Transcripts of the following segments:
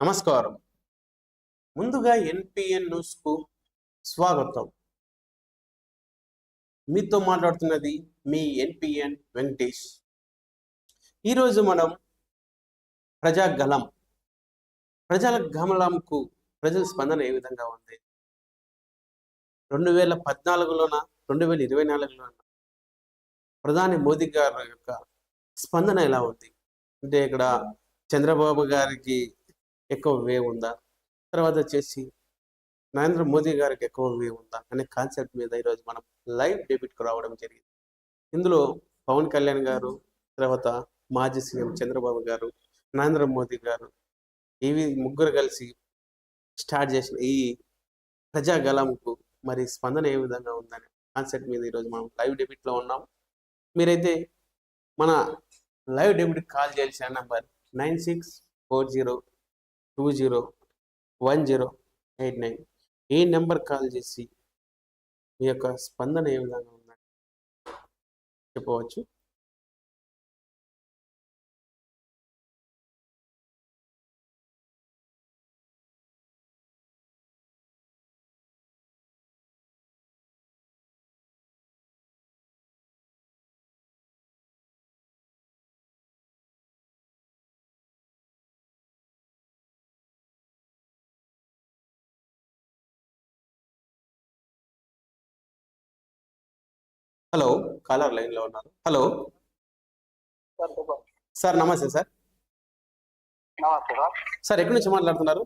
నమస్కారం. ముందుగా ఎన్పిఎన్ న్యూస్కు స్వాగతం. మీతో మాట్లాడుతున్నది మీ ఎన్పిఎన్ వెంకటేష్. ఈరోజు మనం ప్రజాగలం ప్రజల గమనంకు ప్రజల స్పందన ఏ విధంగా ఉంది, 2014లోన 2024లోన ప్రధాని మోదీ గారి యొక్క స్పందన ఎలా ఉంది అంటే, ఇక్కడ చంద్రబాబు గారికి ఎక్కువ వేవ్ ఉందా, తర్వాత వచ్చేసి నరేంద్ర మోదీ గారికి ఎక్కువ వేవ్ ఉందా అనే కాన్సెప్ట్ మీద ఈరోజు మనం లైవ్ డెబిట్కు రావడం జరిగింది. ఇందులో పవన్ కళ్యాణ్ గారు, తర్వాత మాజీ సీఎం చంద్రబాబు గారు, నరేంద్ర మోదీ గారు, ఇవి ముగ్గురు కలిసి స్టార్ట్ చేసిన ఈ ప్రజాగలంకు మరి స్పందన ఏ విధంగా ఉందనే కాన్సెప్ట్ మీద ఈరోజు మనం లైవ్ డెబిట్లో ఉన్నాం. మీరైతే మన లైవ్ డెబిట్కి కాల్ చేయాల్సిన నంబర్ 9640201089. ఈ నెంబర్ కాల్ చేసి మీ యొక్క స్పందన ఏ విధంగా ఉందని చెప్పవచ్చు. హలో, కాలర్ లైన్లో ఉన్నారు. హలో సార్, నమస్తే సార్. నమస్తే సార్. సార్, ఎక్కడి నుంచి మాట్లాడుతున్నారు?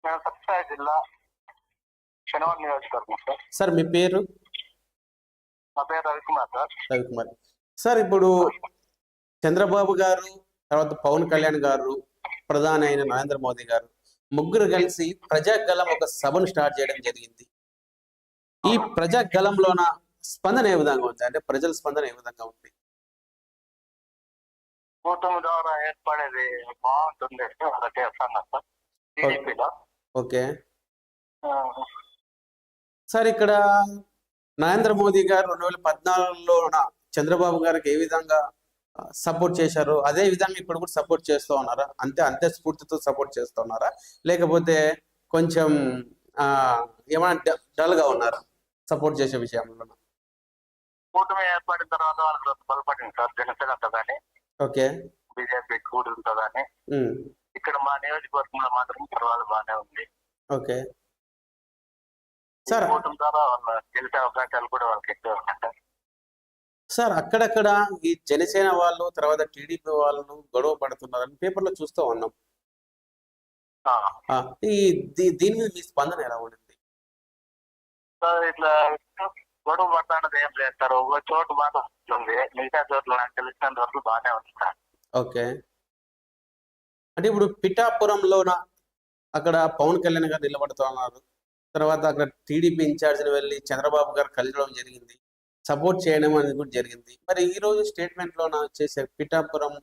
నేను సత్యసాయి జిల్లా శనివారం నియోజకవర్గం సార్. సార్, మీ పేరు? నా పేరు రవికుమార్ సార్. రవికుమార్ సార్, ఇప్పుడు చంద్రబాబు గారు, తర్వాత పవన్ కళ్యాణ్ గారు, ప్రధాని అయిన నరేంద్ర మోదీ గారు ముగ్గురు కలిసి ప్రజాగలం ఒక సభను స్టార్ట్ చేయడం జరిగింది. ఈ ప్రజాగలంలోన స్పందన ఏ విధంగా ఉంది అంటే, ప్రజల స్పందన ఏ విధంగా ఉంది? కూటమి ద్వారా ఏర్పడేది బాగుంటుంది అలా చేస్తాను సార్. టీడీపీలో. ఓకే సార్, ఇక్కడ నరేంద్ర మోదీ గారు 2014లోన చంద్రబాబు గారికి ఏ విధంగా సపోర్ట్ చేశారు, అదే విధంగా ఇప్పుడు కూడా సపోర్ట్ చేస్తూ ఉన్నారా? అంతే స్ఫూర్తితో సపోర్ట్ చేస్తూ ఉన్నారా, లేకపోతే కొంచెం ఏమైనా డల్గా ఉన్నారా సపోర్ట్ చేసే విషయంలో? కూటమి ఏర్పడిన తర్వాత వాళ్ళకి బలపడింది సార్. జనసేన ఉంటుందని, ఓకే, బీజేపీ కూడి ఉంటుందని. ఇక్కడ మా నియోజకవర్గంలో మాత్రం తర్వాత బాగానే ఉంది. ఓకే సార్, కూటమి ద్వారా వాళ్ళ గెలిచే అవకాశాలు కూడా వాళ్ళకి ఎక్కువ ఉంటాయి సార్. అక్కడక్కడ ఈ జనసేన వాళ్ళు, తర్వాత టీడీపీ వాళ్ళు గొడవ పడుతున్నారని పేపర్లో చూస్తూ ఉన్నాం. దీని మీద మీ స్పందన ఎలా ఉండింది? ఇట్లా గొడవ పడతానది ఏం లేదు సార్. ఒక చోటు బాగా వస్తుంది, మిగతా చోట్ల నాకు తెలిసినంత వరకు బాగానే ఉంది సార్. ఓకే, అంటే ఇప్పుడు పిఠాపురంలోన అక్కడ పవన్ కళ్యాణ్ గారు నిలబడుతున్నారు, తర్వాత అక్కడ టీడీపీ ఇన్ఛార్జ్ని వెళ్ళి చంద్రబాబు గారు కలవడం జరిగింది, సపోర్ట్ చేయడం అనేది కూడా జరిగింది. మరి ఈ రోజు స్టేట్మెంట్లోన వచ్చేసి పిఠాపురం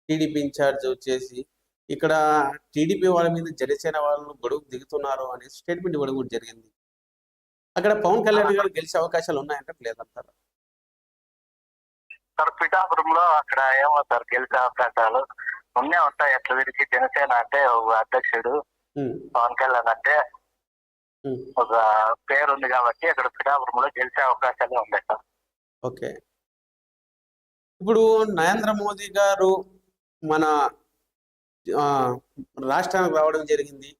టీడీపీ ఇన్ఛార్జ్ వచ్చేసి ఇక్కడ టీడీపీ వాళ్ళ మీద జనసేన వాళ్ళు గొడవ దిగుతున్నారు అనే స్టేట్మెంట్ ఇవ్వడం కూడా జరిగింది. అక్కడ పవన్ కళ్యాణ్ గారు గెలిచే అవకాశాలు ఉన్నాయంటే లేదంటారా? సార్, పిఠాపురంలో అక్కడ ఏమో సార్ గెలిచే అవకాశాలు ఉంటాయి. ఎట్లా వీరికి జనసేన అంటే ఒక అధ్యక్షుడు, పవన్ కళ్యాణ్ అంటే ఒక పేరు ఉంది కాబట్టి అక్కడ పిఠాపురంలో గెలిచే అవకాశాలే ఉన్నాయి సార్. ఓకే, ఇప్పుడు నరేంద్ర మోదీ గారు మన రాష్ట్రానికి రావడం జరిగింది.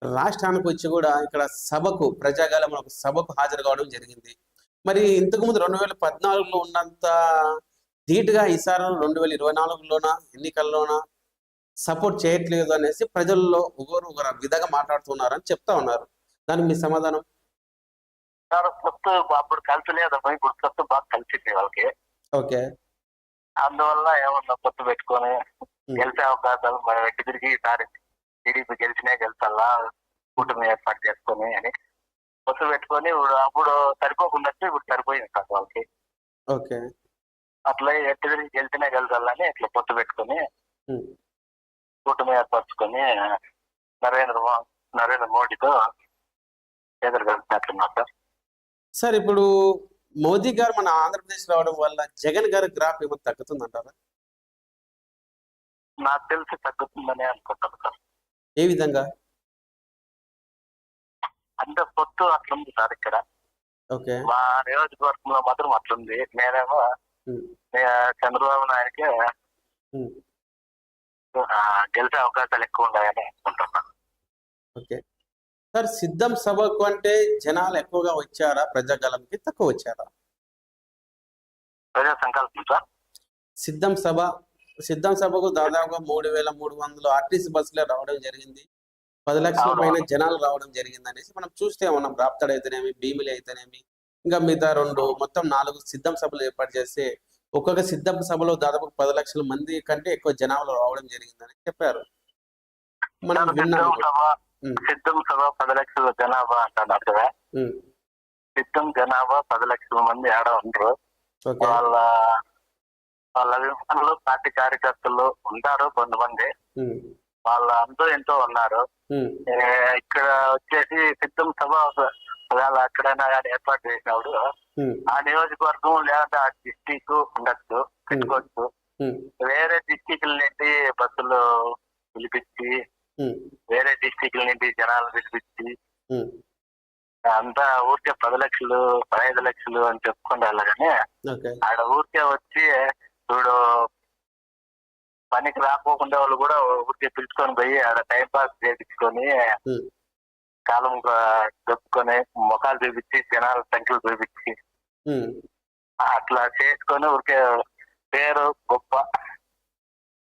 రాష్ట్రానికి వచ్చి కూడా ఇక్కడ సభకు, ప్రజాగలం సభకు హాజరు కావడం జరిగింది. మరి ఇంతకుముందు 2014లో ఉన్నంత ధీటుగా ఈసారి 2024లోన ఎన్నికల్లోన సపోర్ట్ చేయట్లేదు అనేసి ప్రజల్లో ఒకరు విధంగా మాట్లాడుతున్నారని చెప్తా ఉన్నారు. దానికి మీ సమాధానం? సార్, కొత్త అప్పుడు కలిసి లేదమ్మా, ఇప్పుడు కొత్త బాగా కలిసింది వాళ్ళకి. ఓకే, అందువల్ల ఏమన్నా కొత్త పెట్టుకొని గెలిచే అవకాశాలు మనం ఎట్టి తిరిగి ఈసారి టీడీపీ గెలిచినే గెలిచాలా, కూటమి ఏర్పాటు చేసుకొని అని పొత్తు పెట్టుకొని అప్పుడు సరిపోకుండా ఇప్పుడు సరిపోయింది సార్ వాళ్ళకి. ఓకే, అట్లా ఎట్టి తిరిగి గెలిచినే గెలిచాలని ఇట్లా పొత్తు పెట్టుకొని కూటమి ఏర్పరచుకొని నరేంద్ర మోడీతో ఎదురుగలుగుతున్నారు సార్. సార్, ఇప్పుడు మోదీ గారు మన ఆంధ్రప్రదేశ్ రావడం వల్ల జగన్ గారి గ్రాఫ్ ఏమో తగ్గుతుందంటారా? నాకు తెలిసి తగ్గుతుందని అనుకుంటాను సార్. ఏ విధంగా? అంటే పొత్తు అట్లుంది సార్ ఇక్కడ. ఓకే. మా నియోజకవర్గంలో మాత్రం అట్లుంది. నేనేమో ఉమ్, చంద్రబాబు నాయుడుకి ఉమ్, గెలిచే అవకాశాలు ఎక్కువ ఉన్నాయని అనుకుంటున్నాను. ఓకే సార్, సిద్ధం సభకు అంటే జనాలు ఎక్కువగా వచ్చారా, ప్రజాగలంకి తక్కువ వచ్చారా? ప్రజా సంకల్పం సార్. సిద్ధం సభకు దాదాపుగా 3,300 ఆర్టీసీ బస్సులే రావడం జరిగింది. 10 లక్షల పైన అవునవును. జనాలు రావడం జరిగింది అనేసి మనం చూస్తే ఉన్నాం. రాప్తాడు అయితేనేమి, భీమిలి అయితేనేమి, ఇంకా మిగతా 2 మొత్తం 4 సిద్ధం సభలు ఏర్పాటు చేస్తే ఒక్కొక్క సిద్ధం సభలో దాదాపు 10 లక్షల మంది కంటే ఎక్కువ జనాలు రావడం జరిగిందని చెప్పారు. మనం సార్ విన్నాం కూడా. సిద్ధం సభ 10 లక్షల జనాభా అంటున్నారు కదా. ఉమ్, సిద్ధం జనాభా 10 లక్షల మంది ఆడ ఉండరు. ఓకే. వాళ్ళ అభిమానులు, పార్టీ కార్యకర్తలు ఉంటారు కొంతమంది. ఉమ్, వాళ్ళ అందరూ ఎంతో ఉన్నారు. ఉమ్, ఇక్కడ వచ్చేసి సిద్ధం సభ ఒకవేళ ఎక్కడైనా కానీ ఏర్పాటు చేసినప్పుడు ఉమ్, ఆ నియోజకవర్గం లేదా ఆ డిస్టిక్ ఉండొచ్చు, పెట్టుకోవచ్చు. ఉమ్, వేరే డిస్టిక్ల నుండి బస్సులు పిలిపించి, ఉమ్, వేరే డిస్టిక్ల నుండి జనాలు పిలిపించి ఉమ్, అంతా ఊరికే 10 లక్షలు 15 లక్షలు అని చెప్పుకుంటారు. కానీ ఓకే. ఆడ ఊరికే వచ్చి చూడు పనికి రాకపోకుండా వాళ్ళు కూడా ఊరికే పిలుచుకొని పోయి ఆడ టైం పాస్ చేయించుకొని ఉమ్, కాలం చెప్పుకొని ముఖాలు చూపించి జనాల సంఖ్యలు చూపించి ఉమ్, అట్లా చేసుకొని ఊరికే పేరు గొప్ప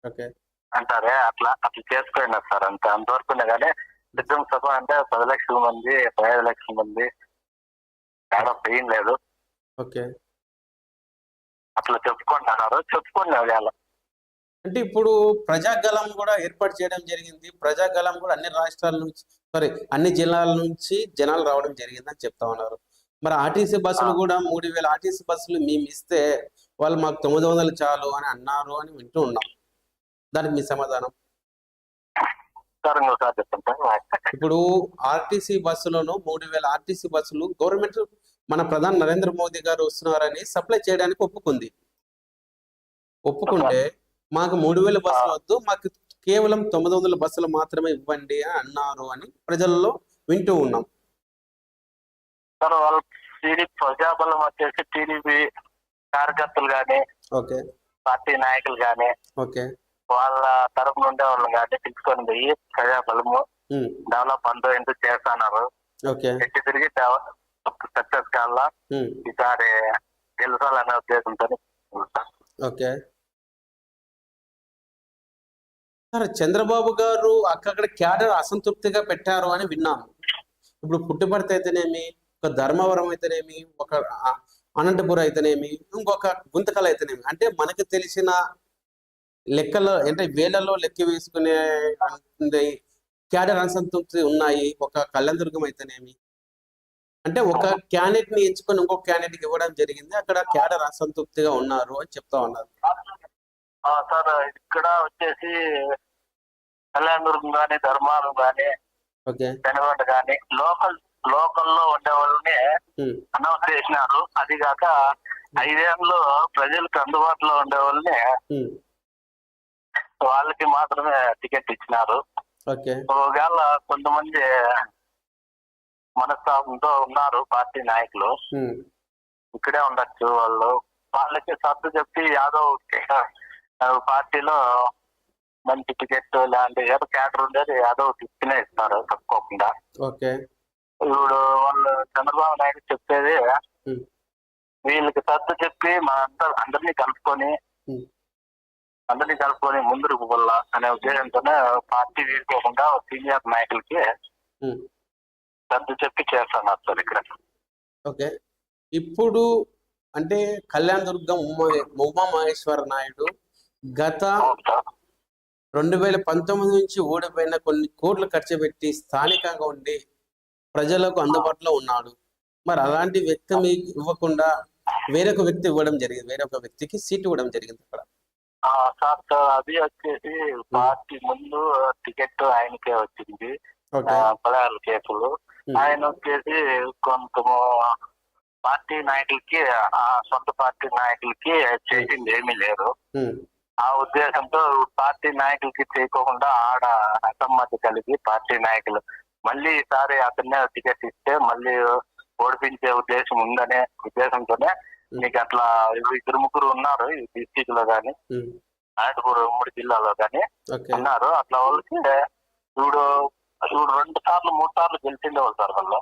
ఓకే. అంటారే అట్లా చేసుకున్నారు సార్. అంతవరకు కానీ సిద్ధం సభ అంటే 10 లక్షల మంది 15 లక్షల మంది తేడా ఏం లేదు. ఓకే. అట్లా చెప్పుకొని వేళ అంటే ఇప్పుడు ప్రజాగలం కూడా ఏర్పాటు చేయడం జరిగింది. ప్రజాగలం కూడా అన్ని రాష్ట్రాల నుంచి, అన్ని జిల్లాల నుంచి జనాలు రావడం జరిగిందని చెప్తా ఉన్నారు. మరి ఆర్టీసీ బస్సులు కూడా 3,000 ఆర్టీసీ బస్సులు మేము ఇస్తే వాళ్ళు మాకు 900 చాలు అని అన్నారు అని వింటూ ఉన్నాం. దానికి మీ సమాధానం? సార్ ఇంకోసారి చెప్పండి. ఇప్పుడు ఆర్టీసీ బస్సులను 3,000 ఆర్టీసీ బస్సులు గవర్నమెంట్, మన ప్రధాని నరేంద్ర మోదీ గారు వస్తున్నారని సప్లై చేయడానికి ఒప్పుకుంటే మాకు 3,000 బస్సులు వద్దు, మాకు కేవలం 900 బస్సులు మాత్రమే ఇవ్వండి అని అన్నారు అని ప్రజల్లో వింటూ ఉన్నాం. సార్ వాళ్ళు ప్రజాబలం వచ్చేసి టీడీపీ కార్యకర్తలు కానీ, ఓకే, పార్టీ నాయకులు కానీ, ఓకే, వాళ్ళ తరపు నుండే వాళ్ళు కానీ తీసుకొని పోయి ప్రజాబలము డెవలప్ అంతా ఎందుకు చేస్తున్నారు. ఓకే, ఎట్టి తిరిగి సక్సెస్ కావాలా, ఈసారి గెలుచాలనే ఉద్దేశంతో. ఓకే సార్, చంద్రబాబు గారు అక్కడ క్యాడర్ అసంతృప్తిగా పెట్టారు అని విన్నాము. ఇప్పుడు పుట్టుపర్తి అయితేనేమి, ఒక ధర్మవరం అయితేనేమి, ఒక అనంతపురం అయితేనేమి, ఇంకొక గుంతకల్ అయితేనేమి, అంటే మనకు తెలిసిన లెక్కలో అంటే వేలలో లెక్క వేసుకునే క్యాడర్ అసంతృప్తి ఉన్నాయి. ఒక కళ్యాణదుర్గం అయితేనేమి, అంటే ఒక క్యాండిడేట్ ని ఎంచుకొని ఇంకొక క్యాండిడేట్ ఇవ్వడం జరిగింది. అక్కడ క్యాడర్ అసంతృప్తిగా ఉన్నారు అని చెప్తా ఉన్నారు. సార్ ఇక్కడ వచ్చేసి కళ్యాణదుర్గం కానీ, ధర్మారం కానీ, పెనుగొండ కానీ లోకల్లో ఉండే వాళ్ళని అనౌన్స్ చేసినారు. అది కాక 5 ఏళ్ళు ప్రజలకు అందుబాటులో ఉండే వాళ్ళని వాళ్ళకి మాత్రమే టికెట్ ఇచ్చినారు. ఒకవేళ కొంతమంది మనస్తాపంతో ఉన్నారు పార్టీ నాయకులు, ఇక్కడే ఉండొచ్చు. వాళ్ళకి సర్దు చెప్పి యాదవ్ పార్టీలో మంచి టికెట్ లాంటి ఏదో క్యాడర్ ఉండేది యాదవ్ తీసుకునే ఇస్తారు తక్కువకుండా. ఇప్పుడు వాళ్ళు చంద్రబాబు నాయుడు చెప్పేది వీళ్ళకి సర్దు చెప్పి అందరినీ కలుపుకొని ముందుకు పోవాలా అనే ఉద్దేశంతోనే పార్టీ వీడుకోకుండా సీనియర్ నాయకులకి సర్దు చెప్పి చేస్తున్నారు సార్ ఇక్కడ. ఓకే, ఇప్పుడు అంటే కళ్యాణదుర్గం ఉమా మహేశ్వర నాయుడు గత 2019 నుంచి ఓడిపోయిన కొన్ని కోట్లు ఖర్చు పెట్టి స్థానికంగా ఉండి ప్రజలకు అందుబాటులో ఉన్నాడు. మరి అలాంటి వ్యక్తి మీకు ఇవ్వకుండా వేరొక వ్యక్తి ఇవ్వడం జరిగింది, వేరొక వ్యక్తికి సీట్ ఇవ్వడం జరిగింది అక్కడ. సార్ అది వచ్చేసి పార్టీ ముందు టికెట్ ఆయనకే వచ్చింది, 16 కేసులు. ఆయన వచ్చేసి కొంత పార్టీ నాయకులకి, సొంత పార్టీ నాయకులకి చేసింది ఏమీ లేదు. ఆ ఉద్దేశంతో పార్టీ నాయకులకి చేయకోకుండా ఆడ అసమ్మతి కలిగి పార్టీ నాయకులు మళ్ళీ ఈసారి అతన్నే టికెట్ ఇస్తే మళ్ళీ ఓడిపించే ఉద్దేశం ఉందనే ఉద్దేశంతోనే మీకు అట్లా ఇద్దరు ముగ్గురు ఉన్నారు ఈ డిస్టిక్ లో గాని అనంతపురం ఉమ్మడి జిల్లాలో గాని ఉన్నారు. అట్లా వాళ్ళకి చూడు 2 సార్లు 3 సార్లు గెలిచిండే వాళ్ళు సార్ వాళ్ళు.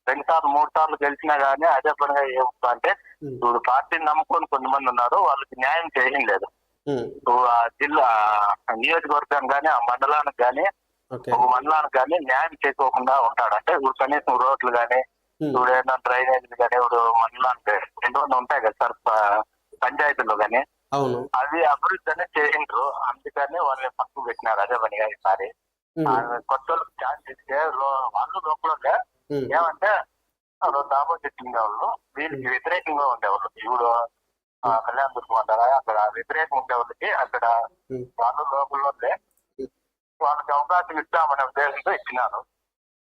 2 సార్లు 3 సార్లు గెలిచినా గానీ అదే పనిగా ఏమంటే ఇప్పుడు పార్టీని నమ్ముకొని కొంతమంది ఉన్నారు, వాళ్ళకి న్యాయం చేయడం లేదు. ఆ జిల్లా నియోజకవర్గం గానీ ఆ మండలానికి గానీ ఒక మండలానికి గానీ న్యాయం చేసుకోకుండా ఉంటాడు. అంటే ఇప్పుడు కనీసం రోడ్లు గానీ ఇప్పుడు ఏదైనా డ్రైనేజీలు గానీ ఇప్పుడు మండలానికి 200 ఉంటాయి కదా సార్ పంచాయతీలో గానీ అవి అభివృద్ధి అనేది చేసిండ్రు. అందుకని వాళ్ళని పక్కకు పెట్టినారు. అదే పనిగా ఈసారి కొత్త ఛాన్స్ ఇస్తే వాళ్ళు లోపల ఏమంటే ఆపోజిట్ ఉండేవాళ్ళు వీళ్ళకి వ్యతిరేకంగా ఉండేవాళ్ళు. ఇప్పుడు కళ్యాణ దుర్గం అంటారా అక్కడ వ్యతిరేకం ఉండేవాళ్ళకి అక్కడ వాళ్ళు లోపల వాళ్ళకి అవకాశం ఇస్తామనే ఉద్దేశంతో ఇచ్చినారు.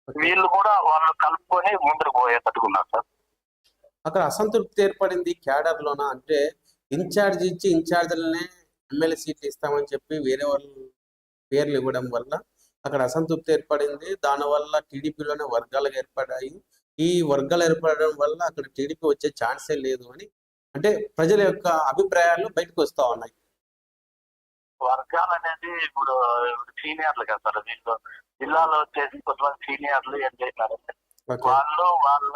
వీళ్ళు కూడా వాళ్ళు కలుపుకొని ముందుకు పోయేటట్టుకున్నారు సార్. అక్కడ అసంతృప్తి ఏర్పడింది క్యాడర్ లోన. అంటే ఇన్ఛార్జ్ ఇచ్చి ఇన్ఛార్జ్లనే ఎమ్మెల్యే సీట్లు ఇస్తామని చెప్పి వేరే వాళ్ళు పేర్లు ఇవ్వడం వల్ల అక్కడ అసంతృప్తి ఏర్పడింది. దానివల్ల టీడీపీలోనే వర్గాలు ఏర్పడాయి. ఈ వర్గాలు ఏర్పడడం వల్ల అక్కడ టీడీపీ వచ్చే ఛాన్సే లేదు అని అంటే ప్రజల యొక్క అభిప్రాయాలు బయటకు వస్తా ఉన్నాయి. వర్గాలు అనేది ఇప్పుడు సీనియర్లు కదా సార్. వీళ్ళు జిల్లాలో వచ్చేసి కొంతమంది సీనియర్లు ఏం చేసినారంటే వాళ్ళు వాళ్ళ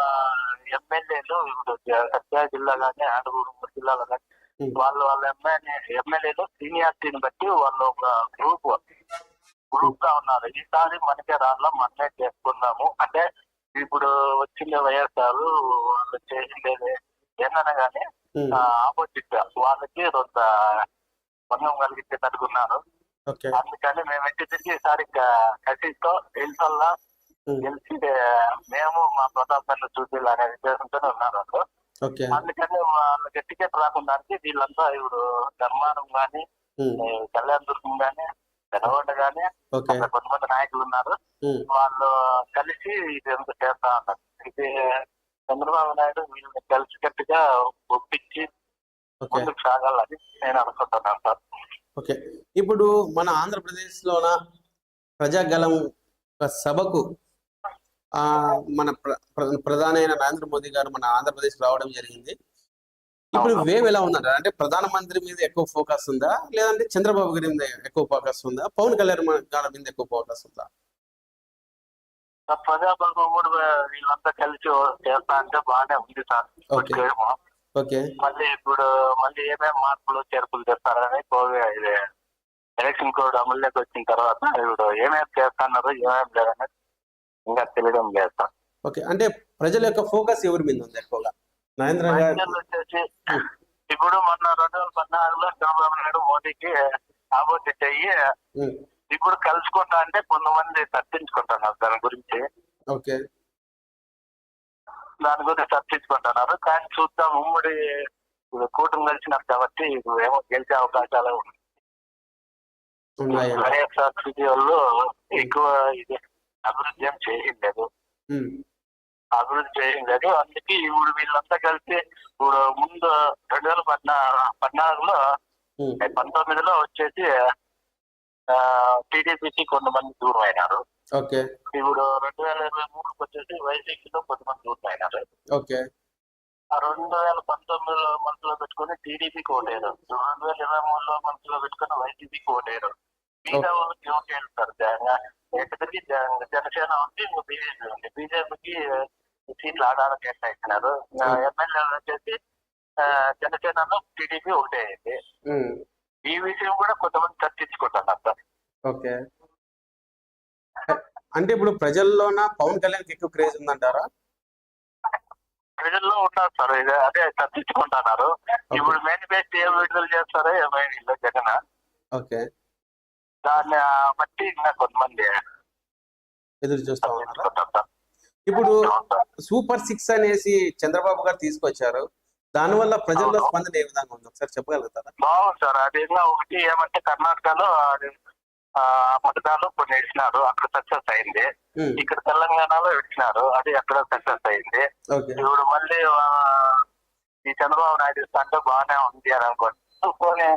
ఎమ్మెల్యేలు ఇప్పుడు సత్య జిల్లా కానీ అనంతపురం జిల్లాలో కానీ వాళ్ళు వాళ్ళ ఎమ్మెల్యేలు సీనియారిటీని బట్టి వాళ్ళు ఒక గ్రూప్ గా ఉన్నారు. ఈసారి మనకే రాళ్ళ మనమే చేసుకుందాము అంటే ఇప్పుడు వచ్చిండే వైఎస్ఆర్ వాళ్ళు చేసిండేది ఏంటనే కానీ ఆపోజిట్ వాళ్ళకి కొంత భంగం కలిగించేటట్టుకున్నారు. అందుకని మేము ఎట్టి తిరిగి ఈసారి కసితో గెలిచల్లా గెలిచి మేము మా ప్రతాపాన్ని చూపించాలనే ఉద్దేశంతోనే ఉన్నారు వాళ్ళు. అందుకని వాళ్ళకి టికెట్ రాకుండా వీళ్ళంతా ఇప్పుడు ధర్మారం గాని కళ్యాణ దుర్గం గాని పెనగొండ గాని కొంతమంది నాయకులు ఉన్నారు. వాళ్ళు కలిసి ఇది ఎంత చేస్తా ఉన్నారు. ఇది చంద్రబాబు నాయుడు వీళ్ళని కలిసికట్టుగా ఒప్పించి ముందుకు సాగాలని నేను అనుకుంటున్నాను సార్. ఓకే, ఇప్పుడు మన ఆంధ్రప్రదేశ్ లోన ప్రజాగలం సభకు మన ప్రధాని అయిన నరేంద్ర మోదీ గారు మన ఆంధ్రప్రదేశ్ రావడం జరిగింది. ఇప్పుడు వేవ్ ఎలా ఉందంటారు? అంటే ప్రధానమంత్రి మీద ఎక్కువ ఫోకస్ ఉందా, లేదంటే చంద్రబాబు గారి మీద ఎక్కువ ఫోకస్ ఉందా, పవన్ కళ్యాణ్ గారి మీద ఎక్కువ ఫోకస్ ఉందా? ప్రజాబలం కూడా వీళ్ళంతా కలిసి చేస్తా అంటే బాగానే ఉంది సార్. మళ్ళీ ఇప్పుడు మళ్ళీ ఏమేమి మార్పులు చేర్పులు చేస్తారని ఇది ఎలక్షన్ కోడ్ అమల్లోకి వచ్చిన తర్వాత ఇప్పుడు ఏమేమి చేస్తున్నారు ఏమేమి లేదనేది ఇంకా తెలియడం లేదు సార్. ఓకే, అంటే ప్రజల యొక్క ఫోకస్ ఎవరి మీద ఉంది ఎక్కువగా? నరేంద్ర వచ్చేసి ఇప్పుడు మొన్న 2014లో చంద్రబాబు నాయుడు మోదీకి ఆపోజిట్ అయ్యి ఇప్పుడు కలుసుకుంటా అంటే కొంతమంది చర్చించుకుంటున్నారు దాని గురించి. దాని గురించి చర్చించుకుంటున్నారు. కానీ చూద్దాం, ఉమ్మడి కూటమి కలిసినారు కాబట్టి ఏమో గెలిచే అవకాశాలు ఉన్నాయి. వైఎస్ఆర్సీపీ వాళ్ళు ఎక్కువ ఇది అభివృద్ధి ఏం చేయలేదు. అందుకే ఇప్పుడు వీళ్ళంతా కలిసి ఇప్పుడు ముందు 2014లో 19లో వచ్చేసి టీడీపీకి కొంతమంది దూరం అయినారు. ఇప్పుడు 2023 వచ్చేసి వైసీపీలో కొంతమంది దూరం అయినారు. 2019లో మనసులో పెట్టుకుని టీడీపీకి ఓటేరు, 2023లో మనసులో పెట్టుకుని వైసీపీకి ఓటేరు. మిగతా వాళ్ళకి ఓటేరు సార్. ఎక్కడికి జనసేన ఉంది, బీజేపీ ఉంది. బీజేపీకి సీట్లు ఆడాలని కేటాయించినారు. ఎమ్మెల్యేలు వచ్చేసి జనసేనలో టీడీపీ ఒకటే అయింది. ఈ విషయం కూడా కొంతమంది చర్చించుకుంటున్నారు సార్. అంటే ఇప్పుడు ప్రజల్లోన పవన్ కళ్యాణ్ ఎక్కువ క్రేజ్ ఉందంటారా? ప్రజల్లో ఉన్నారు సార్. అదే చర్చించుకుంటున్నారు. ఇప్పుడు మేనిఫెస్టో ఏం విడుదల చేస్తారో ఏమైనా జగన్ దాన్ని బట్టి ఇంకా కొంతమంది ఎదురు చూస్తా ఉన్నారు. ఇప్పుడు సూపర్ 6 అనేసి చంద్రబాబు గారు తీసుకొచ్చారు. దానివల్ల ప్రజల్లో స్పందన ఏ విధంగా ఉంది ఒకసారి చెప్పగలుగుతారా? బాగుంది సార్. అది ఒకటి ఏమంటే కర్ణాటకలో పథకాలు కొన్ని ఇచ్చినారు, అక్కడ సక్సెస్ అయింది. ఇక్కడ తెలంగాణలో ఇచ్చినారు, అది అక్కడ సక్సెస్ అయింది. ఇప్పుడు మళ్ళీ ఈ చంద్రబాబు నాయుడు ఇస్తా అంటే బాగానే ఉంది అని అనుకోండి.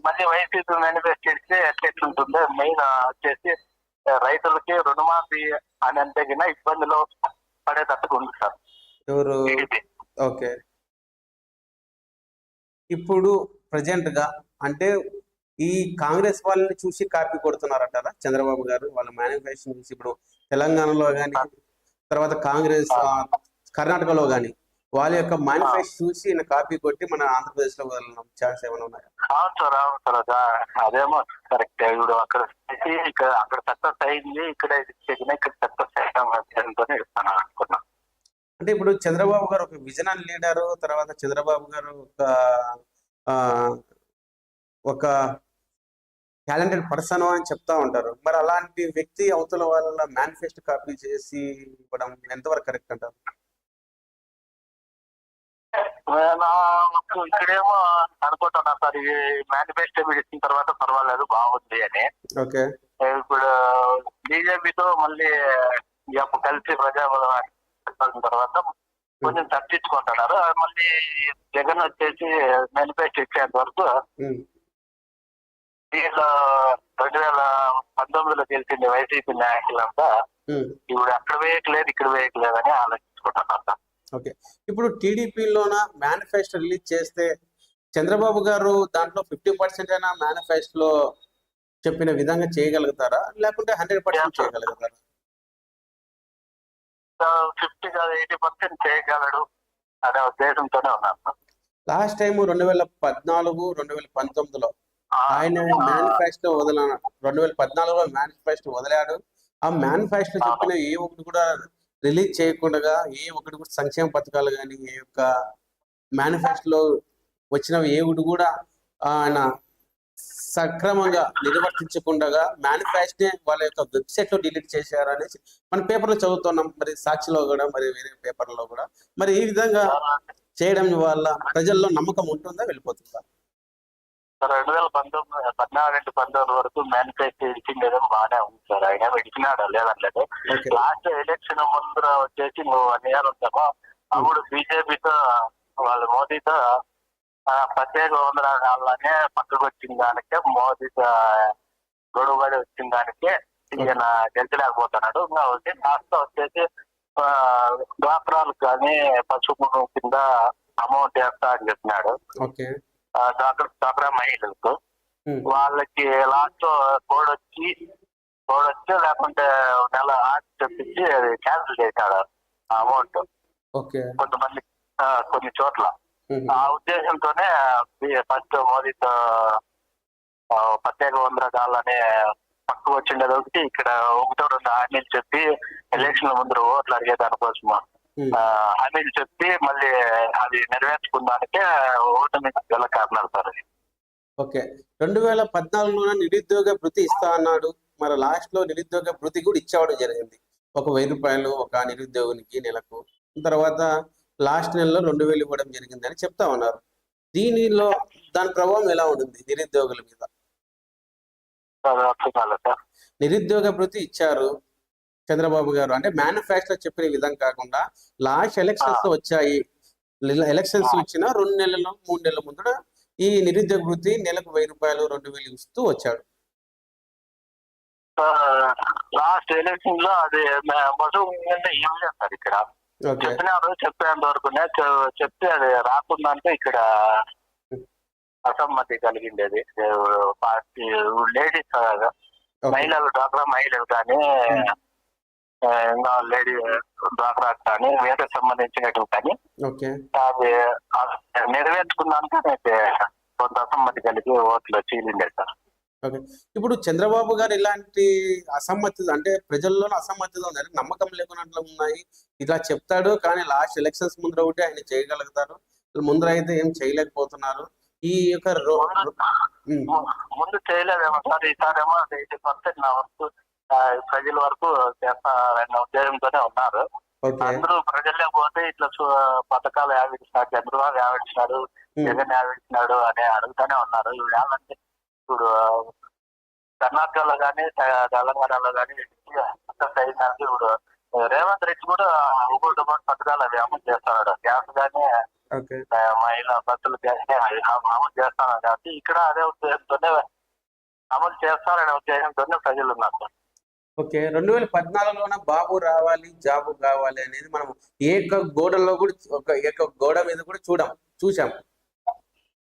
మళ్ళీ వైసీపీ మేనిఫెస్ట్ చేస్తే ఎట్లుంటుందో మెయిన్ వచ్చేసి రైతులకి రుణమాఫీ అని అంటే గిన ఇబ్బందులు పడేటట్టుగా ఉంది సార్ ఎవరు? టీడీపీ. ఓకే. ఇప్పుడు ప్రజెంట్ గా అంటే ఈ కాంగ్రెస్ వాళ్ళని చూసి కాపీ కొడుతున్నారంటారా చంద్రబాబు గారు? వాళ్ళ మేనిఫెస్టో చూసి ఇప్పుడు తెలంగాణలో కానీ తర్వాత కాంగ్రెస్ కర్ణాటకలో కానీ వాళ్ళ యొక్క మేనిఫెస్టో చూసి ఈయన కాపీ కొట్టి మన ఆంధ్రప్రదేశ్ లో వెళ్ళడం ఛాన్స్ ఏమైనా ఉన్నాయా? అవును సార్ అదేమో కరెక్ట్. ఇప్పుడు అక్కడ చేసి ఇక్కడ అక్కడ సక్సెస్ అయింది, ఇక్కడ ఇక్కడ సక్సెస్ అయ్యాం ఇస్తాను అనుకున్నాను. అంటే ఇప్పుడు చంద్రబాబు గారు ఒక విజనల్ లీడరు, తర్వాత చంద్రబాబు గారు ఒక టాలెంటెడ్ పర్సన్ అని చెప్తా ఉంటారు. మరి అలాంటి వ్యక్తి అవతల వాళ్ళ మేనిఫెస్టో కాపీ చేసి ఇవ్వడం ఎంతవరకు కరెక్ట్ అంటారు? ఇక్కడేమో అనుకుంటున్నా సార్, ఈ మేనిఫెస్టో ఇచ్చిన తర్వాత పర్వాలేదు బాగుంది అని. ఓకే. ఇప్పుడు బీజేపీతో మళ్ళీ కలిసి ప్రజాబలం తర్వాత కొంచెం తప్పించుకుంటున్నారు. మళ్ళీ జగన్ వచ్చేసి మేనిఫెస్టో ఇచ్చేంత వరకు దీంట్లో 2019లో గెలిచింది వైసీపీ నాయకులంతా ఇప్పుడు అక్కడ వేయట్లేదు ఇక్కడ వేయట్లేదు అని ఆలోచించుకుంటున్నారు సార్. ఓకే. ఇప్పుడు టీడీపీలోన మేనిఫెస్టో రిలీజ్ చేస్తే చంద్రబాబు గారు దాంట్లో 50% అయినా మేనిఫెస్టోలో చెప్పిన విధంగా చేయగలుగుతారా, లేకుంటే 100% చేయగలుగుతారా? 50 కాదు 80% చేయగలడు అనే ఉద్దేశంతోనే ఉన్నారు సార్. లాస్ట్ టైం 2014, 2019లో ఆయన మేనిఫెస్టో 2014లో మేనిఫెస్టో వదిలాడు. ఆ మేనిఫెస్టో చెప్పిన ఏ ఒకటి కూడా రిలీజ్ చేయకుండా, ఏ ఒకటి కూడా సంక్షేమ పథకాలు కానీ ఏ యొక్క మేనిఫెస్టోలో వచ్చినవి ఏ ఒకటి కూడా ఆయన సక్రమంగా నిర్వర్తించకుండా మేనిఫెస్టోనే వాళ్ళ యొక్క వెబ్సైట్ లో డిలీట్ చేశారు అనేసి మన పేపర్లో చదువుతున్నాం. మరి సాక్షిలో కూడా, మరి వేరే పేపర్లో కూడా. మరి ఈ విధంగా చేయడం వల్ల ప్రజల్లో నమ్మకం ఉంటుందా, వెళ్ళిపోతుందా? 2014 వరకు మేనిఫెస్టో ఇచ్చింది బాగానే ఉంది సార్. ఆయన ఇచ్చినాడు లేదనలేదు. లాస్ట్ ఎలక్షన్ ముందర వచ్చేసి 1 year ఉంటామో అప్పుడు బీజేపీతో వాళ్ళు మోదీతో ప్రత్యేక హోదాలనే పక్కకు వచ్చిన దానికే మోదీతో గొడవడి వచ్చిన దానికే ఈయన గెలిచలేకపోతున్నాడు. ఇంకా వచ్చి లాస్ట్ వచ్చేసి డ్వాక్రాలకు కానీ పసుపు కింద అమౌంట్ వేస్తా అని చెప్పినాడు. డ్వాక్రా మహిళలకు వాళ్ళకి లాస్ట్ కోడ్ వచ్చి లేకుంటే నెల చెప్పించి అది క్యాన్సిల్ చేశాడు ఆ అమౌంట్ కొంతమంది కొన్ని చోట్ల. ఆ ఉద్దేశంతోనే ఫస్ట్ మోదీతో ప్రత్యేక వందరకాలని పక్కకు వచ్చిండేది ఒకటి, ఇక్కడ 1-2 హామీలు చెప్పి ఎలక్షన్ ముందు ఓట్లు అడిగే దానికోసం హామీలు చెప్పి మళ్ళీ అది నెరవేర్చుకున్నానికే ఓటమి గల కారణాలు సార్. ఓకే. 2014లోనే నిరుద్యోగ భృతి ఇస్తా అన్నాడు. మరి లాస్ట్ లో నిరుద్యోగ భృతి కూడా ఇచ్చేవాడు జరిగింది. ఒక 1000 రూపాయలు ఒక నిరుద్యోగునికి నెలకు. తర్వాత లాస్ట్ నెలలో 2000 ఇవ్వడం జరిగిందని చెప్తా ఉన్నారు. దీనిలో దాని ప్రభావం ఎలా ఉంటుంది నిరుద్యోగుల మీద? నిరుద్యోగ భృతి ఇచ్చారు చంద్రబాబు గారు, అంటే మేనిఫెస్టో చెప్పిన విధం కాకుండా లాస్ట్ ఎలక్షన్స్ వచ్చాయి. ఎలక్షన్స్ వచ్చిన 2 నెలలు 3 నెలల ముందు ఈ నిరుద్యోగ భృతి నెలకు 1000 రూపాయలు 2000 ఇస్తూ వచ్చాడు. లాస్ట్ ఎలక్షన్ లో అది ఏం చేస్తారు ఇక్కడ చెప్పేంత వరకు చెప్తే అది రాకుండా అంటే ఇక్కడ అసమ్మతి కలిగిండేది. పార్టీ లేడీస్ మహిళలు డ్వాక్రా మహిళలు కానీ లేడీ డ్వాక్రా కానీ వేరే సంబంధించినట్టు కానీ అది నెరవేర్చుకున్నాక కొంత అసమ్మతి కలిగి ఓట్లు చీలిండే సార్. ఓకే. ఇప్పుడు చంద్రబాబు గారు ఇలాంటి అసమ్మతి అంటే ప్రజల్లో అసమ్మతిలో ఉన్నాయి, నమ్మకం లేకున్నట్లు ఉన్నాయి. ఇట్లా చెప్తాడు కానీ లాస్ట్ ఎలక్షన్స్ ముందర ఒకటి ఆయన చేయగలుగుతారు, ముందర అయితే ఏం చేయలేకపోతున్నారు. ఈ యొక్క ముందు చేయలేదేమో సార్, ఈసారేమో 80% నా వరకు ప్రజల వరకు చేస్తారన్న ఉద్దేశంతోనే ఉన్నారు. అందరూ ప్రజల్లో పోతే ఇట్లా పథకాలు యావిడిచ్చినాడు, చంద్రబాబు యావిడిచ్చినాడు, జగన్ యావిడిచ్చినాడు అని అడుగుతూనే ఉన్నారు. ఇవి ఇప్పుడు కర్ణాటకలో కానీ తెలంగాణలో కానీ ఇప్పుడు రేవంత్ రెడ్డి కూడా ఒకటి పథకాలు అవి అమలు చేస్తున్నాడు. గ్యాస్ కానీ ఓకే. మహిళా బస్సులు అమలు చేస్తాను కాబట్టి ఇక్కడ అదే ఉద్దేశంతోనే అమలు చేస్తారనే ఉద్దేశంతోనే ప్రజలు ఉన్నారు సార్. ఓకే. 2014లోన బాబు రావాలి జాబు కావాలి అనేది మనం ఏక గోడలో కూడా ఏక గోడ మీద కూడా చూసాం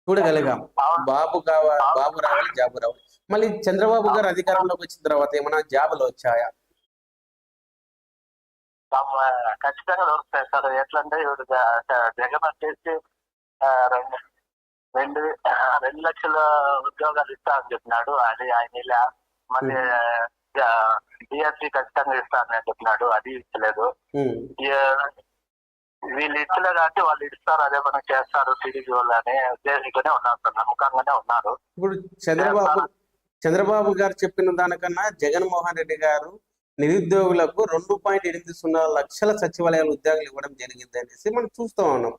చూడగలిగాం. అవును. బాబు రావాలి జాబు రావాలి. మళ్ళీ చంద్రబాబు గారు అధికారంలోకి వచ్చిన తర్వాత ఏమైనా జాబులు వచ్చాయా? ఖచ్చితంగా దొరుకుతాయి సార్. ఎట్లంటే ఇప్పుడు జగన్ వచ్చేసి రెండు రెండు 2 లక్షల ఉద్యోగాలు ఇస్తా అని చెప్పినాడు. అది ఆయన ఇలా మళ్ళీ డిఎస్సి ఖచ్చితంగా ఇస్తానని చెప్పినాడు. అది ఇచ్చలేదు. వీళ్ళు ఇచ్చలేదు కాబట్టి వాళ్ళు ఇస్తారు, అదే పని చేస్తారు టీడీపీ వాళ్ళు అనే ఉద్దేశంగానే ఉన్నారు సార్. నమ్మకంగానే ఉన్నారు. ఇప్పుడు చంద్రబాబు గారు చెప్పిన దానికన్నా జగన్మోహన్ రెడ్డి గారు నిరుద్యోగులకు 2.80 లక్షల సచివాలయాల ఉద్యోగాలు ఇవ్వడం జరిగింది అనేసి మనం చూస్తూ ఉన్నాం.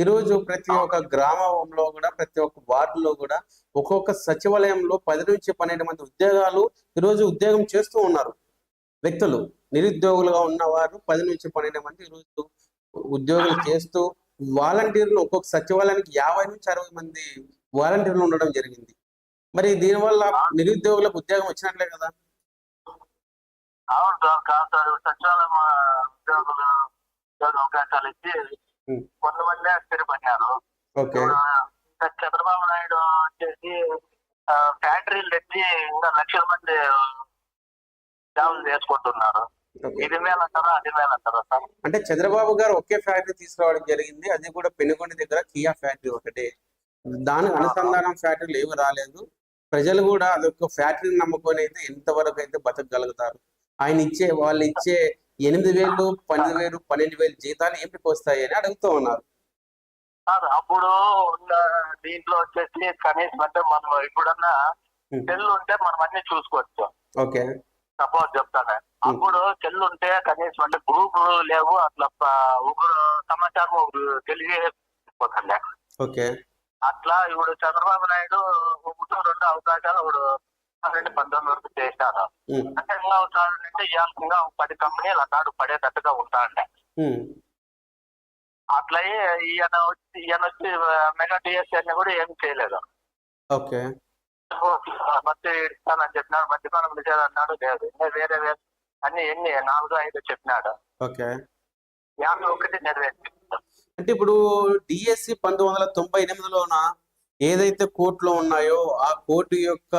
ఈరోజు ప్రతి ఒక్క గ్రామంలో కూడా, ప్రతి ఒక్క వార్డులో కూడా ఒక్కొక్క సచివాలయంలో 10 నుంచి 12 మంది ఉద్యోగాలు ఈరోజు ఉద్యోగం చేస్తూ ఉన్నారు. వ్యక్తులు నిరుద్యోగులుగా ఉన్నవారు 10 నుంచి 12 మంది ఈరోజు ఉద్యోగులు చేస్తూ, వాలంటీర్లు ఒక్కొక్క సచివాలయానికి 50 నుంచి 60 మంది వాలంటీర్లు ఉండడం జరిగింది. మరి దీనివల్ల నిరుద్యోగులకు ఉద్యోగం వచ్చినట్లే కదా? అవును సార్. సచివాలయం ఉద్యోగ అవకాశాలు ఇచ్చి కొంతమంది స్థిరపడ్డారు. చంద్రబాబు నాయుడు వచ్చేసి ఫ్యాక్టరీలు తెచ్చి ఇంకా లక్షల మంది జాబులు చేసుకుంటున్నారు. ఇది మేలంటారా అది మేలంటారా సార్? అంటే చంద్రబాబు గారు ఒకే ఫ్యాక్టరీ తీసుకురావడం జరిగింది. అది కూడా పెనుగొండ దగ్గర కియా ఫ్యాక్టరీ ఒకటే. దానికి అనుసంధానం ఫ్యాక్టరీలు ఏమి రాలేదు. ప్రజలు కూడా అదొక ఫ్యాక్టరీని నమ్ముకొని అయితే ఎంతవరకు అయితే బతకగలుగుతారు? వాళ్ళు ఇచ్చే 8,000, 10,000, 12,000 జీతాలు ఏమిటికి వస్తాయి అని అడుగుతూ ఉన్నారు. సార్ అప్పుడు దీంట్లో వచ్చేసి కనీసం అంటే మనం ఇప్పుడన్నా సెల్ ఉంటే మనం అన్ని చూసుకోవచ్చు. ఓకే. సపోజ్ చెప్తాను, అప్పుడు సెల్ ఉంటే కనీసం అంటే గ్రూపులు లేవు, అట్లా సమాచారం తెలియపోతుండే. ఓకే. అట్లా ఇప్పుడు చంద్రబాబు నాయుడు 2 అవకాశాలు ఇప్పుడు 12-19 వరకు చేశారు. అంటే ఇంకా అవుతాడంటే ఇంకా 10 కంపెనీలు అన్నాడు పడేటట్టుగా ఉంటాండే. అట్లా ఈయన వచ్చి మెగా డిఎస్సీ అని కూడా ఏం చేయలేదు. ఓకే. మధ్య ఇస్తానని చెప్పినాడు, మధ్యకాలం నిజాలు అన్నాడు, లేదు. వేరే అన్ని 4-5 చెప్పినాడు. ఓకే. 51 నెరవేర్చి. అంటే ఇప్పుడు డిఎస్సి 1998లోన ఏదైతే కోర్టులో ఉన్నాయో ఆ కోర్టు యొక్క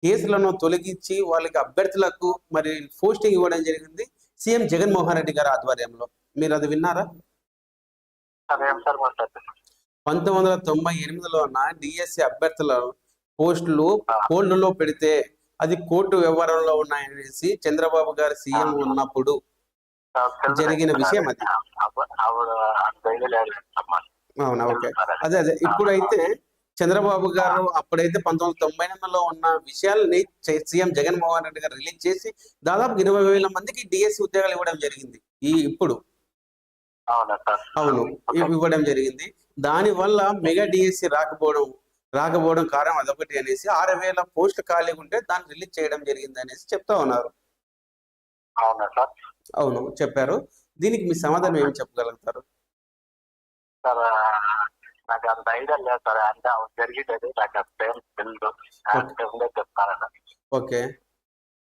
కేసులను తొలగించి వాళ్ళకి అభ్యర్థులకు మరి పోస్టింగ్ ఇవ్వడం జరిగింది సీఎం జగన్మోహన్ రెడ్డి గారి ఆధ్వర్యంలో. మీరు అది విన్నారా? 1998లోన డిఎస్సి అభ్యర్థుల పోస్టులు హోల్డ్లో పెడితే అది కోర్టు వ్యవహారంలో ఉన్నాయనేసి చంద్రబాబు గారు సీఎం ఉన్నప్పుడు జరిగిన విషయం అది. అవునా? ఓకే. అదే ఇప్పుడైతే చంద్రబాబు గారు అప్పుడైతే 1998లో ఉన్న విషయాలని సీఎం జగన్మోహన్ రెడ్డి గారు రిలీజ్ చేసి దాదాపు 20,000 మందికి డిఎస్సి ఉద్యోగాలు ఇవ్వడం జరిగింది. ఇప్పుడు అవును ఇవ్వడం జరిగింది. దాని వల్ల మెగా డిఎస్సి రాకపోవడం కారణం అదొకటి అనేసి 6,000 పోస్టులు ఖాళీగా ఉంటే దాన్ని రిలీజ్ చేయడం జరిగింది అనేసి చెప్తా ఉన్నారు. అవును చెప్పారు. దీనికి మీ సమాధానం ఏమి చెప్పగలుగుతారు? నాకు అంత ఐడియా లేదు సార్. అంటే జరిగింది నాకు అంత చెప్తారన్న. ఓకే.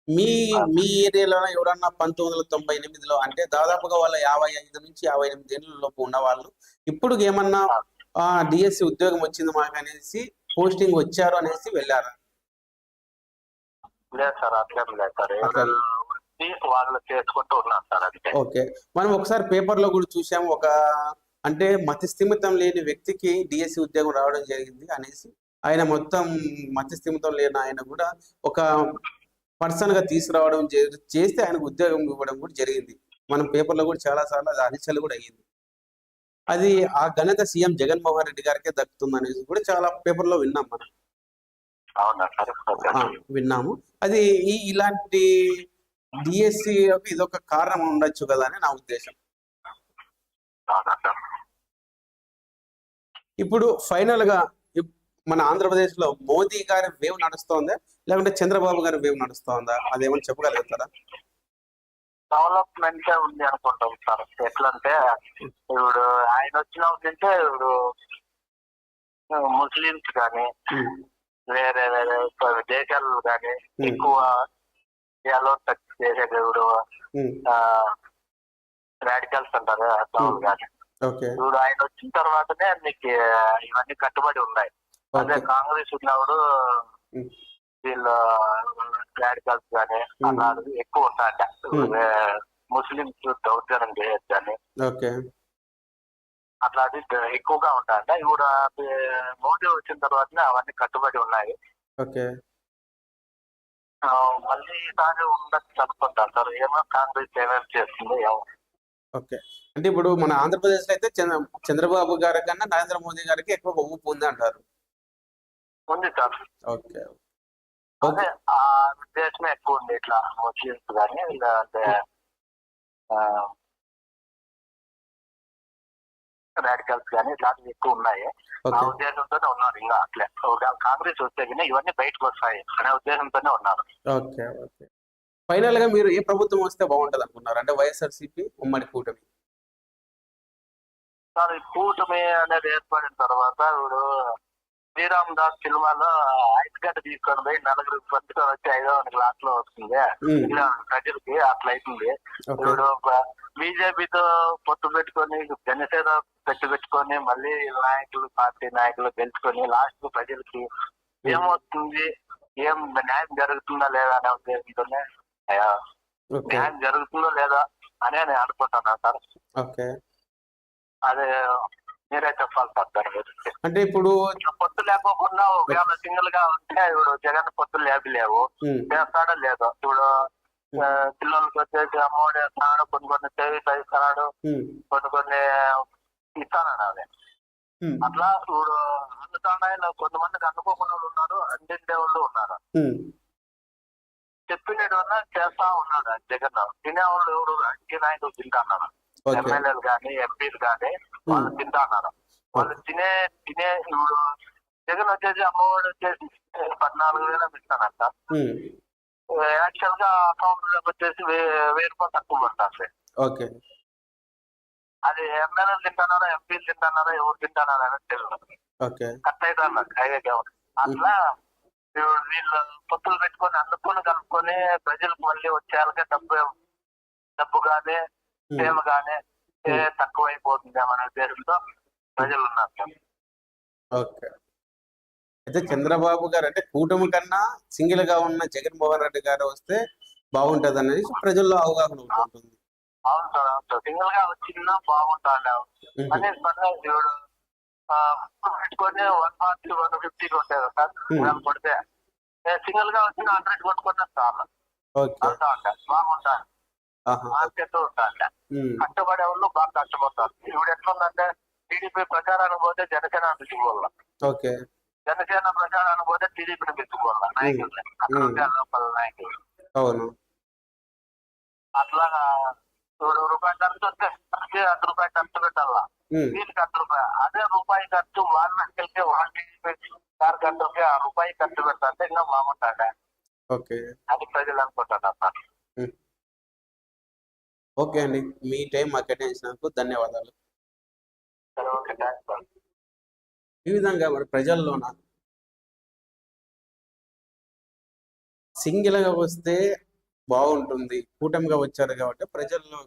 మీ ఏరియాలో ఎవరన్నా 1998లో అంటే దాదాపుగా వాళ్ళ 55 నుంచి 58 ఏళ్ళ లోపు ఉన్న వాళ్ళు ఇప్పుడు ఏమన్నా డిఎస్సి ఉద్యోగం వచ్చింది మాకు అనేసి పోస్టింగ్ వచ్చారు అనేసి వెళ్ళారా? లేదు సార్, అట్లేం లేదు సార్. వాళ్ళు చేసుకుంటూ ఉన్నారు సార్. అది ఓకే. మనం ఒకసారి పేపర్లో కూడా చూసాము, అంటే మతి స్థిమితం లేని వ్యక్తికి డిఎస్సి ఉద్యోగం రావడం జరిగింది అనేసి. ఆయన మొత్తం మతి స్థిమితం లేని ఆయన కూడా ఒక పర్సన్ గా తీసుకురావడం చేస్తే ఆయనకు ఉద్యోగం ఇవ్వడం కూడా జరిగింది. మనం పేపర్లో కూడా చాలా సార్లు అది హల్చల్ కూడా అయ్యింది. అది ఆ ఘనత సీఎం జగన్మోహన్ రెడ్డి గారికే దక్కుతుంది అనేసి కూడా చాలా పేపర్లో విన్నాం మనం. విన్నాము. అది ఇలాంటి డిఎస్సి ఇదొక కారణం ఉండొచ్చు కదా అని నా ఉద్దేశం. ఇప్పుడు ఫైనల్ గా మన ఆంధ్రప్రదేశ్ లో మోదీ గారి వేవ్ నడుస్తోందా లేకుంటే చంద్రబాబు గారి వేవ్ నడుస్తోందా? అదేమని చెప్పగలుగుతారా? డెవలప్మెంట్ ఉంది అనుకుంటాం సార్. ఎట్లా అంటే ఇప్పుడు ఆయన వచ్చిన ఉంటే ఇప్పుడు ముస్లిమ్స్ కానీ వేరే వేరే దేశాలు కానీ ఎక్కువ ఇండియాలో టచ్ చేసేది ఇప్పుడు రాడికల్స్ అంటారు అసలు కానీ ఇప్పుడు ఆయన వచ్చిన తర్వాతనే మీకు ఇవన్నీ కట్టుబడి ఉన్నాయి. అదే కాంగ్రెస్ ఉన్నప్పుడు వీళ్ళు రాడికల్స్ కానీ అన్నారు ఎక్కువ ఉంటాయంట. ముస్లింస్ దౌర్జన్యం చేయొచ్చు అని అట్లాంటి ఎక్కువగా ఉంటాయంట. ఇప్పుడు మోదీ వచ్చిన తర్వాతనే అవన్నీ కట్టుబడి ఉన్నాయి. మళ్ళీ ఈసారి ఉండొచ్చు అనుకుంటాను సార్. ఏమో కాంగ్రెస్ ఏమేమి చేస్తుంది ఏమో. అంటే ఇప్పుడు మన ఆంధ్రప్రదేశ్ లో అయితే చంద్రబాబు గారి కన్నా నరేంద్ర మోదీ గారికి ఎక్కువ ఊపు ఉంది అంటారు. ఉంది సార్. అదే ఆ ఉద్దేశమే ఎక్కువ ఉంది. ఇట్లా ముస్లిమ్స్ కానీ లేదంటే రాడికల్స్ కానీ ఇట్లాంటివి ఎక్కువ ఉన్నాయి. ఆ ఉద్దేశంతోనే ఉన్నారు. ఇంకా అట్లే కాంగ్రెస్ వస్తే కానీ ఇవన్నీ బయటకు వస్తాయి అనే ఉద్దేశంతోనే ఉన్నారు. ఫైనల్ గా మీరు ఏ ప్రభుత్వం వస్తే బాగుంటది అనుకున్నారు? అంటే వైఎస్ఆర్సీపీ ఉమ్మడి కూటమి సార్. ఈ కూటమి అనేది ఏర్పడిన తర్వాత ఇప్పుడు శ్రీరామ్ దాస్ సినిమాలో ఐస్ గడ్డ తీసుకొని పోయి నలుగురు పట్టుకొని వచ్చి 5వ క్లాస్ లో వస్తుంది ప్రజలకి. అట్లా అవుతుంది. ఇప్పుడు బీజేపీతో పొత్తు పెట్టుకొని జనసేన పెట్టుకొని మళ్ళీ పార్టీ నాయకులు గెలుచుకొని లాస్ట్ ప్రజలకి ఏమవుతుంది, ఏం న్యాయం జరుగుతుందా లేదా అనే ఉద్దేశంతోనే న్యాయం జరుగుతుందో లేదా అని నేను అనుకుంటున్నాను సార్. అదే మీరే చెప్పాలి సార్ దాని గురించి. అంటే ఇప్పుడు పొత్తు లేకోకుండా ఒకవేళ సింగిల్ గా ఉంటే ఇప్పుడు జగన్ పొత్తులు లేవు చేస్తాడో లేదో. ఇప్పుడు పిల్లలకి వచ్చేసి అమ్మఒడి వేస్తున్నాడు, కొన్ని సేవింగ్స్ ఇస్తున్నాడు, కొన్ని ఇస్తానని. అదే అట్లా ఇప్పుడు అందుతాడు. కొంతమందికి అందుకోకుండా ఉన్నారు, అందిండే వాళ్ళు ఉన్నారు. చెప్పినట్టున్నా చేస్తా ఉన్నాడు జగన్. తినేవాళ్ళు ఎవరు రాజకీయ నాయకులు తింటున్నారు. ఎమ్మెల్యేలు కానీ ఎంపీలు కానీ వాళ్ళు తింటున్నారు. వాళ్ళు తినే ఇప్పుడు జగన్ వచ్చేసి అమ్మఒడి వచ్చేసి 14,000 ఇస్తానంట. యాక్చువల్ గా అకౌంట్ లోకి వచ్చేసి 1,000 రూపాయలు తక్కువ పడతారు. అది ఎమ్మెల్యేలు తింటున్నారా ఎంపీలు తింటున్నారా ఎవరు తింటున్నారా అనేది తెలియదు. కట్ అవుతారు. అట్లా వీళ్ళు పొత్తులు పెట్టుకొని అందుకొని కలుపుకొని ప్రజలకు మళ్ళీ వచ్చేయాలకే డబ్బు కానీ ప్రేమ కానీ తక్కువైపోతుంది అనే ఉద్దేశంతో ప్రజలు ఉన్నారు. అయితే చంద్రబాబు గారు అంటే కూటమి కన్నా సింగిల్ గా ఉన్న జగన్మోహన్ రెడ్డి గారు వస్తే బాగుంటది అనేది ప్రజల్లో అవగాహన ఉంటుంది. అవును సార్. అవును సార్. సింగిల్ గా వచ్చినా బాగుంటాడు అని దేవుడు పెట్టుకొని 140, 150 కొట్టారు సార్. కొడితే సింగిల్ గా వచ్చిన 100 కొట్టుకున్నా చాలా బాగుంటారు. మార్కెట్ ఉంటారు. కష్టపడే వాళ్ళు బాగా కష్టపడతారు. ఇప్పుడు ఎట్లుందంటే టీడీపీ ప్రచారానికి పోతే జనసేన తెచ్చుకోవాలి, జనసేన ప్రచారానికి పోతే టీడీపీని తెచ్చుకోవాలి నాయకులు, లోపల నాయకులు. అట్లాగా రూపాయి ఖర్చు వస్తే ₹100 ఖర్చు పెట్టాలా, వీళ్ళకి ₹100. అదే రూపాయి ఖర్చు వాళ్ళ నాయకులకి వాళ్ళ టీడీపీ కార్యకర్తలకి ఆ రూపాయి ఖర్చు పెడతా ఇంకా బాగుంటాడా అది ప్రజలు అనుకుంటున్నారు సార్. ఓకే అండి, మీ టైం మాకు కేటాయించినందుకు ధన్యవాదాలు. ఈ విధంగా మరి ప్రజల్లోన సింగిల్గా వస్తే బాగుంటుంది, కూటమిగా వచ్చారు కాబట్టి ప్రజల్లో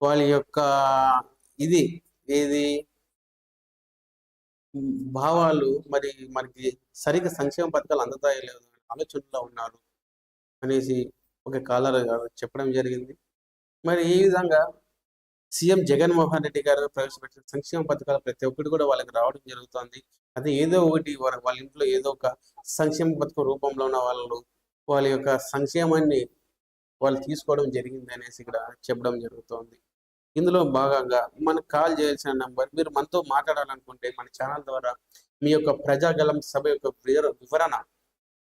వాళ్ళ యొక్క ఏది భావాలు మరి మనకి సరిగ్గా సంక్షేమ పథకాలు అందుతాయో లేదో ఆలోచనలో ఉన్నారు అనేసి ఒక కాలర్ గారు చెప్పడం జరిగింది. మరి ఈ విధంగా సీఎం జగన్మోహన్ రెడ్డి గారు ప్రవేశపెట్టిన సంక్షేమ పథకాలు ప్రతి ఒక్కటి కూడా వాళ్ళకి రావడం జరుగుతుంది. అదే ఏదో ఒకటి వాళ్ళ ఇంట్లో ఏదో ఒక సంక్షేమ పథకం రూపంలో ఉన్న వాళ్ళ యొక్క సంక్షేమాన్ని వాళ్ళు తీసుకోవడం జరిగింది అనేసి ఇక్కడ చెప్పడం జరుగుతుంది. ఇందులో భాగంగా మనకు కాల్ చేయాల్సిన నంబర్, మీరు మనతో మాట్లాడాలనుకుంటే మన ఛానల్ ద్వారా మీ యొక్క ప్రజాగలం సభ యొక్క వివరణ